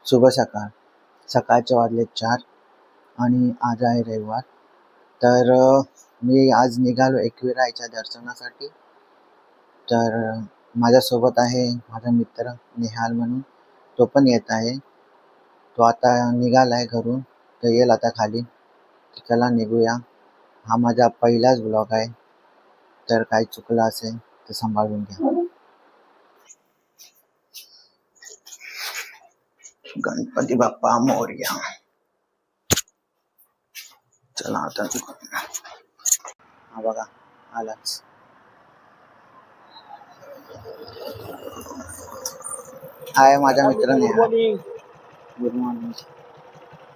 शुभ सकाळ. सकाळचे वाजले 4 आणि आज आहे रविवार. तर मी आज निघालो एकविरायच्या दर्शनासाठी. तर माझ्यासोबत आहे माझा मित्र निहाल म्हणून, तो पण येत आहे. तो आता निघालाय घरून, तर येईल आता खाली. चला निघूया. हा माझा पहिलाच ब्लॉग आहे, तर काही चुकलं असेल तर सांभाळून घ्या. गणपती बाप्पा मोरया. चला आता हा बघा आलाच. हाय माझा मित्र नेहा. Good morning.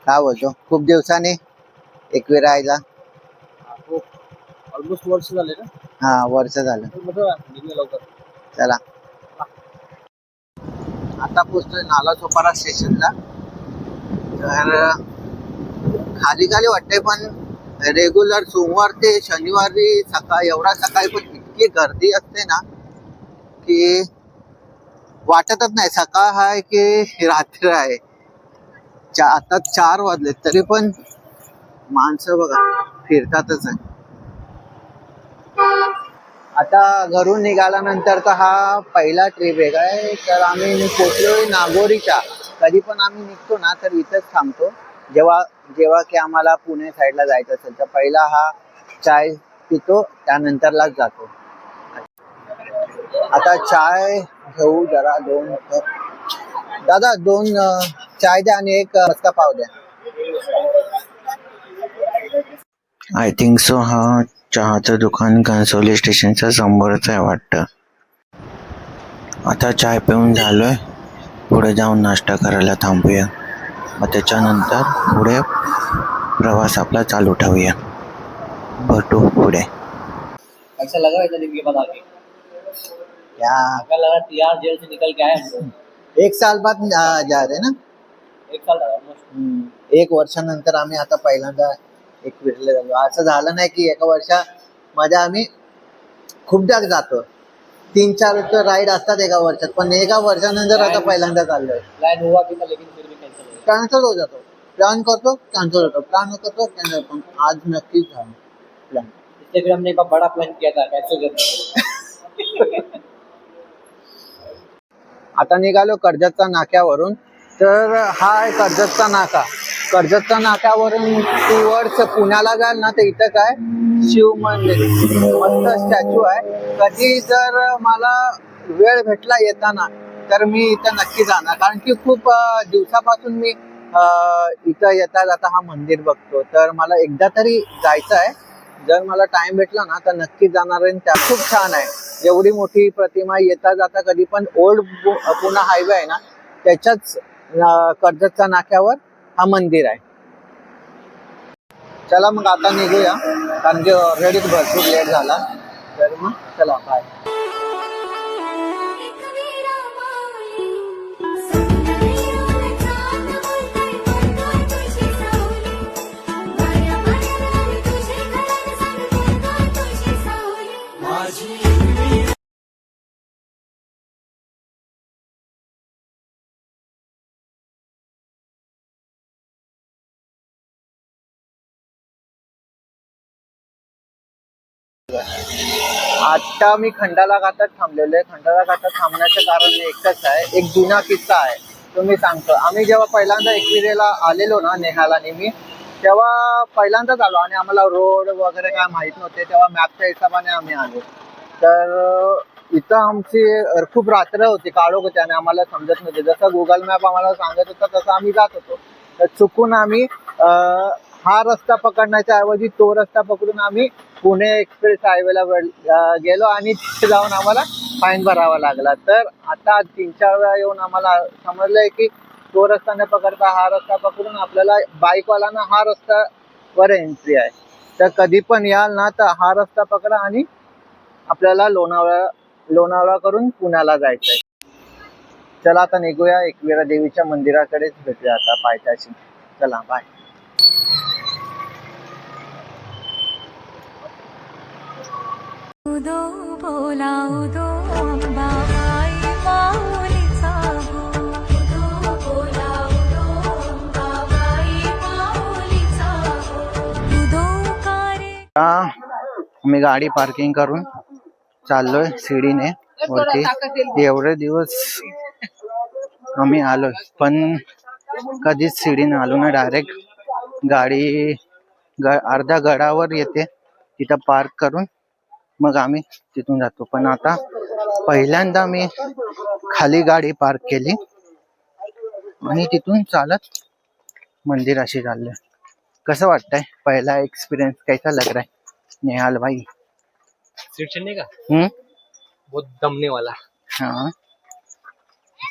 काय बोलतो? खूप दिवसाने एकविरायला. ऑलमोस्ट वर्ष झाले ना. हा वर्ष झालं. चला आता पोहोचतोय नालासोपारा स्टेशनला. तर खाली खाली वाटतंय, पण रेग्युलर सोमवार ते शनिवारी एवढा सकाळी पण इतकी गर्दी असते ना की वाटतच नाही सकाळ आहे की रात्र आहे. आता 4 वाजले तरी पण माणसं बघा फिरतातच आहे. आता घरून निघाल्यानंतर हा पहिला ट्रिप आहे काय. तर आम्ही पोचलोय नागोरीच्या. कधी पण आम्ही निघतो ना तर इथंच थांबतो. जेव्हा की आम्हाला पुणे साईडला जायचं असेल तर पहिला हा चाय पितो, त्यानंतरलाच जातो. आता चाय घेऊ जरा. 2 कप दादा, 2 चाय द्या आणि 1 मस्का पाव द्या. आय थिंक सो हा चहाचं दुकान कणसोली स्टेशनच्या समोरच आहे वाटतं. आता चाय पिऊन झालोय. पुढे जाऊन नाश्ता करायला थांबूया. मग त्याच्यानंतर पुढे प्रवास आपला चालू ठेवूया. भेटू पुढे. ऐसा लगा इधर के बाद आगे क्या लगा यार, जेल से निकल के आए हम लोग. 1 साल बाद जा रहे ना. 1 साल ऑलमोस्ट. 1 वर्षानंतर आम्ही आता पहिल्यांदा एकविरेला झालो. असं झालं नाही की 1 वर्षामध्ये आम्ही खूपदा जातो. 3-4 राईड असतात 1 वर्षात, पण 1 वर्षानंतर आता पहिल्यांदा चाललोय. प्लान हुआ भी था लेकिन फिर भी कॅन्सल हो जातो. प्लॅन करतो कॅन्सल होतो, प्लॅन करतो कॅन्सल. पण आज नक्कीच झालं प्लॅन. इससे फिर हमने एक बड़ा प्लान किया था, कैंसिल कर दिया. आता निघालो कर्जतच्या नाक्यावरून. तर हा आहे कर्जतचा नाका. कर्जतच्या नाक्यावरून टुवर्ड्स पुण्याला जाल ना तर इथं काय शिव मंदिर मस्त स्टॅच्यू आहे. कधी जर मला वेळ भेटला येताना तर मी इथं नक्की जाणार, कारण की खूप दिवसापासून मी इथं येता जाता हा मंदिर बघतो. तर मला एकदा तरी जायचं आहे. जर मला टाइम भेटला ना तर नक्की जाणार आहे. त्या खूप छान आहे. एवढी मोठी प्रतिमा. येता जाता कधी पण ओल्ड पुणे हायवे आहे ना त्याच्याच कर्जतच्या नाक्यावर हा मंदिर आहे. चला मग आता निघूया, कारण की ऑलरेडी भरपूर लेट झाला. तर मग चला बाय. आता मी खंडाला घाटात थांबलेलो आहे. खंडाला घाटात थांबण्याचं कारण एकच आहे. एक जुना किस्सा आहे तो मी सांगतो. आम्ही जेव्हा पहिल्यांदा एकविरेला आलेलो ना नेहाला नेहमी, तेव्हा पहिल्यांदाच आलो आणि आम्हाला रोड वगैरे काय माहित नव्हते. तेव्हा मॅपच्या हिशोबाने आम्ही आलो. तर इथं आमची खूप रात्र होती, काळोख होती आणि आम्हाला समजत नव्हते. जसं गुगल मॅप आम्हाला सांगत होता तसं आम्ही जात होतो. तर चुकून आम्ही हा रस्ता पकडण्याच्या ऐवजी तो रस्ता पकडून आम्ही पुणे एक्सप्रेस हायवेला गेलो आणि तिथे जाऊन आम्हाला फाईन भरावा लागला. तर आता 3-4 वेळा येऊन आम्हाला समजलंय की तो रस्ता न पकडता हा रस्ता पकडून आपल्याला बाईकवाल्यांना हा रस्त्यावर एंट्री आहे. तर कधी पण याल ना तर हा रस्ता पकडा आणि आपल्याला लोणावळा करून पुण्याला जायचंय. चला आता निघूया एकविरा देवीच्या मंदिराकडेच भेटूया आता पायथ्याशी. चला बाय. उदो बोला उदो अंबाबाई माऊलीचा गो. उदो बोला उदो अंबाबाई माऊलीचा गो. उदो कारे. मी गाडी पार्किंग करून चाललोय शिडीने वरती. एवढे दिवस आम्ही आलोय पण कधीच शिडीने आलो ना. डायरेक्ट गाडी अर्ध्या गडावर येते, तिथं पार्क करून मग आम्ही तिथून जातो. पण आता पहिल्यांदा मी खाली गाडी पार्क केली आणि तिथून चालत मंदिराशी चाललोय. कसं वाटतंय? पहिला एक्सपिरियन्स कैसा लग रहा है निहाल भाई? सीट चढ़ने का बहुत दमने वाला. हाँ,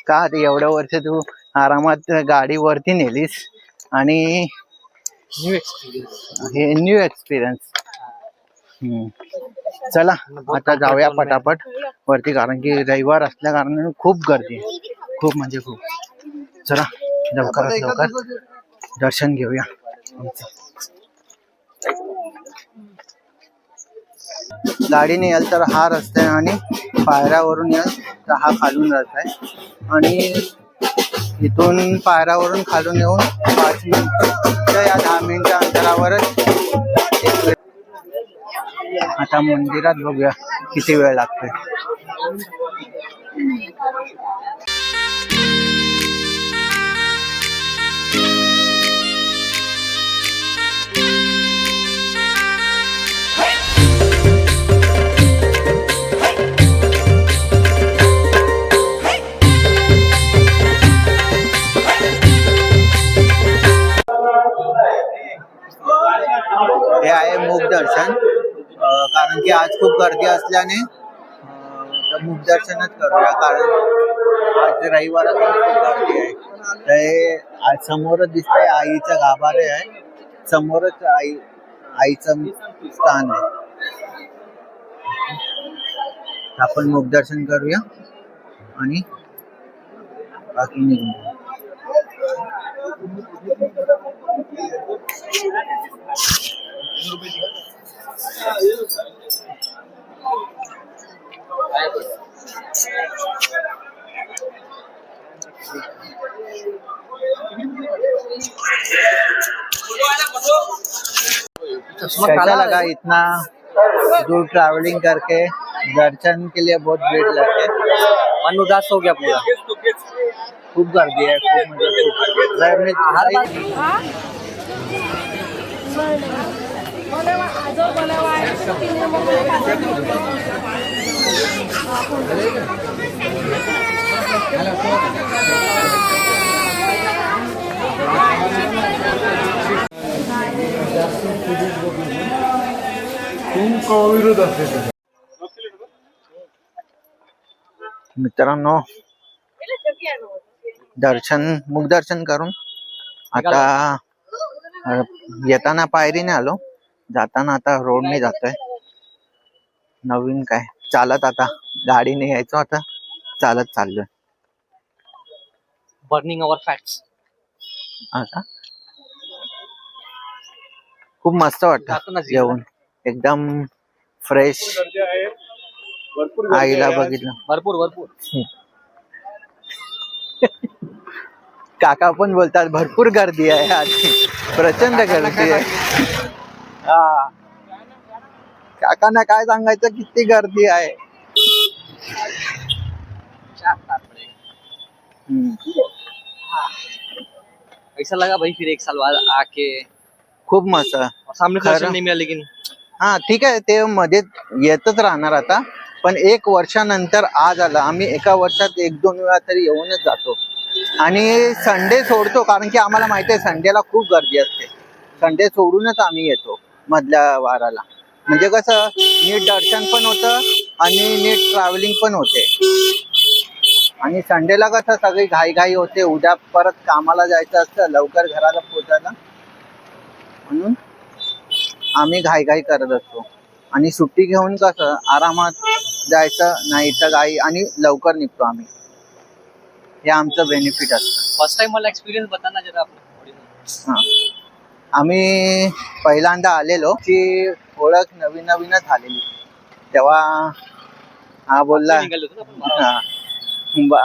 का ते एवढ्या वर्ष तू आरामात गाडी वरती नेलीस आणि न्यू एक्सपीरियंस. हे न्यू एक्सपिरियन्स. चला आता जाऊया पटापट वरती, कारण की रविवार असल्या कारणाने खूप गर्दी आहे, खूप म्हणजे खूप. चला लवकरात लवकर दर्शन घेऊया. गाडीने याल तर हा रस्ता आहे आणि पायऱ्यावरून याल तर हा खालून रस्ता आहे. आणि इथून पायऱ्यावरून खालून येऊन 5 मिनिट या 10 मिनिटच्या अंतरावरच. आता मंदिरात बघूया किती वेळ लागतोय. हे आहे मुख दर्शन. कारण की आज खूप गर्दी असल्याने मुख दर्शनच करूया, कारण आज रविवार खूप गर्दी आहे. तर हे आज समोरच दिसतंय आईचा गाभारे आहे, समोरच आईचं स्थान आहे. आपण मुख दर्शन करूया आणि बाकी निघून. कैसा लगा इतना दूर ट्रैवलिंग करके? दर्शन के लिए बहुत भीड़ लगती है, मन उदास हो गया पूरा. खूप गर्दी आहे, खूप म्हणजे मित्रांनो मुख दर्शन करून आता येताना पायरीने आलो, जाताना आता रोडने जातोय. नवीन काय चालत, आता गाडीने यायचो, आता चालत चाललोय. Burning our fats. आता खूप मस्त वाटतं जेवण, एकदम फ्रेश. आईला बघितलं भरपूर काका पण बोलतात भरपूर गर्दी आहे आज, प्रचंड गर्दी आहे. हा, काकांना काय सांगायचं, किती गर्दी आहे. ऐसा लगा भाई फिर 1 साल बाद आके. खूप मस्त. सामने दर्शन नहीं मिला लेकिन. हा ठीक आहे, ते मध्ये येतच राहणार आता, पण 1 वर्षानंतर आज आला. आम्ही एका वर्षात 1-2 वेळा तरी येऊनच जातो. आणि संडे सोडतो, कारण की आम्हाला माहिती आहे संडेला खूप गर्दी असते. संडे सोडूनच आम्ही येतो मधल्या वाराला. म्हणजे कसं नीट दर्शन पण होतं आणि नीट ट्रॅव्हलिंग पण होते. आणि संडेला कसं सगळी घाई होते, उद्या परत कामाला जायचं असतं, लवकर घराला पोहोचायला, म्हणून आम्ही घाई करत असतो. आणि सुट्टी घेऊन कसं आरामात जायचं, नाही तर घाई, आणि लवकर निघतो आम्ही. हे आमचं बेनिफिट असतं. फर्स्ट टाइम मला एक्सपिरियन्स बताना जरा आपल्या. हा, आम्ही पहिल्यांदा आलेलो, की ओळख नवीनच आलेली, तेव्हा हा बोलला, निघालो होतो ना आपण. हा,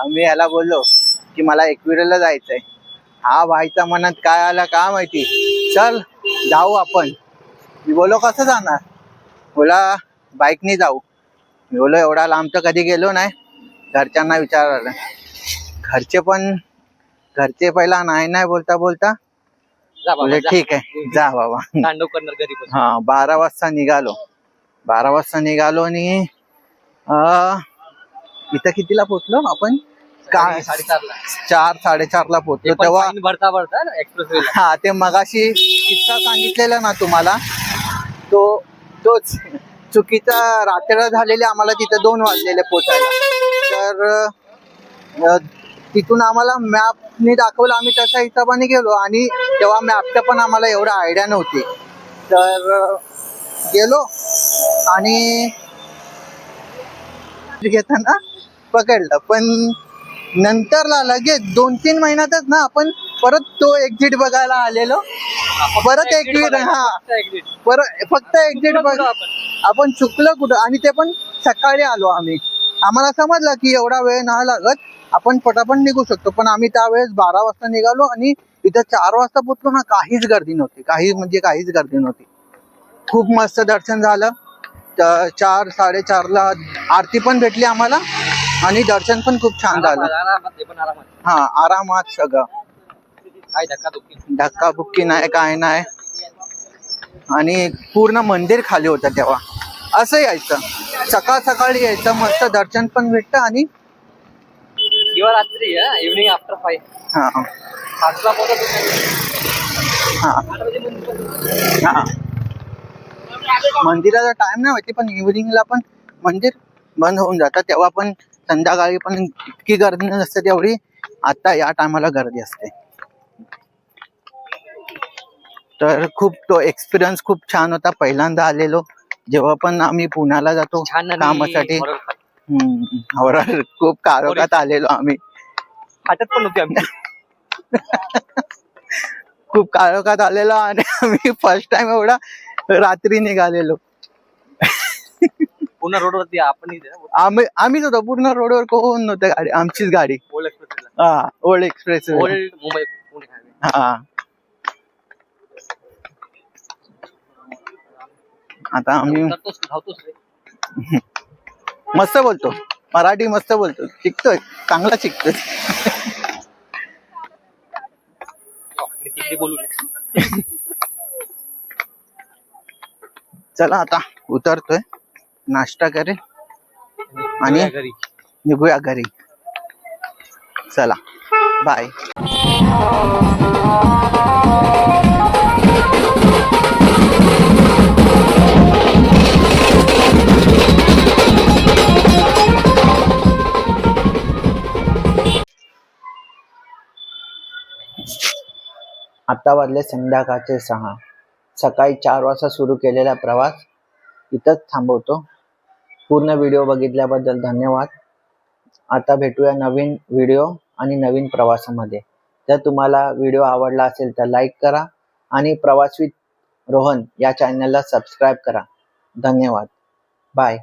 मी ह्याला बोललो की मला एकविरेला जायचंय. हा भाईच्या मनात काय आलं का माहिती, चल जाऊ आपण. मी बोलो कसं जाणार, बोला बाईकने जाऊ. मी बोलो एवढा लांब तर कधी गेलो नाही, घरच्यांना विचारलं. घरचे पहिला नाही बोलता जा बाबा, बोले जा. ठीक आहे जा बाबा. तांडव करणार घरी बसून. हा, 12 वाजता निघालो आणि इथं कितीला पोहोचलो आपण, काय 4:30ला. 4-4:30ला पोहोचलो. तेव्हा भरता एक्सप्रेस हा, ते मगाशी किस्सा सांगितलेला ना तुम्हाला, तोच चुकीचा. रात्र झालेली, आम्हाला तिथे 2 वाजलेले पोचायला. तर तिथून आम्हाला मॅपने दाखवलं, आम्ही तशा हिशोबाने गेलो. आणि तेव्हा मॅपचं पण आम्हाला एवढं आयडिया नव्हती. तर गेलो आणि घेताना पकडलं, पण नंतरला लगेच 2-3 महिन्यातच ना आपण परत तो एक्झिट बघायला आलेलो. परत एक्झिट, हा परत फक्त एक्झिट बघ. आपण चुकलं कुठं, आणि ते पण सकाळी आलो आम्ही. आम्हाला समजलं की एवढा वेळ नाही लागत, आपण पटापट निघू शकतो. पण आम्ही त्यावेळेस 12 वाजता निघालो आणि इथं 4 वाजता पोहोचलो ना, काहीच गर्दी नव्हती, काहीच गर्दी नव्हती. खूप मस्त दर्शन झालं. 4-4:30ला आरती पण भेटली आम्हाला, आणि दर्शन पण खूप छान झालं. हा, आरामात सगळं, धक्काबुक्की नाही, काय नाही. आणि पूर्ण मंदिर खाली होतं तेव्हा. असं यायचं, सकाळी यायचं, मस्त दर्शन पण भेटतं. आणि किंवा रात्री इव्हनिंग आफ्टर 5. हा हा, मंदिराचा टाइम नाही माहिती, पण इव्हनिंगला पण मंदिर बंद होऊन जातं. तेव्हा पण संध्याकाळी पण इतकी गर्दी नसते तेवढी आता या टायमाला गर्दी असते. तर तो एक्सपिरियन्स खूप छान होता. पहिल्यांदा आलेलो, जेव्हा पण आम्ही पुण्याला जातो कामासाठी. हॉरर खूप काळोखात आलेलो आम्ही. फाटत पण नव्हती आम्ही. खूप काळोखात आलेलो, आणि आम्ही फर्स्ट टाइम एवढा रात्री निघालेलो. पूर्ण रोडवरती आपण आम्हीच होतो पूर्ण रोडवर. कोण नव्हतं, गाडी आमचीच गाडी. Old express. हा, old express. Old Mumbai Pune highway. हा, आता आम्ही धावतोच रे. मस्त बोलतो मराठी, मस्त बोलतो, शिकतोय, चांगला शिकतोय. बोलू. चला आता उतरतोय, नाश्ता करेल आणि घरी निघूया घरी. चला, बाय. आता वाजले संध्याकाळचे 6. सकाळी 4 वाजता सुरू केलेला प्रवास इथंच थांबवतो. पूर्ण व्हिडिओ बघितल्याबद्दल धन्यवाद. आता भेटूया नवीन व्हिडिओ आणि नवीन प्रवासामध्ये. जर तुम्हाला व्हिडिओ आवडला असेल तर लाईक करा, आणि प्रवास विथ रोहन या चॅनलला सबस्क्राईब करा. धन्यवाद, बाय.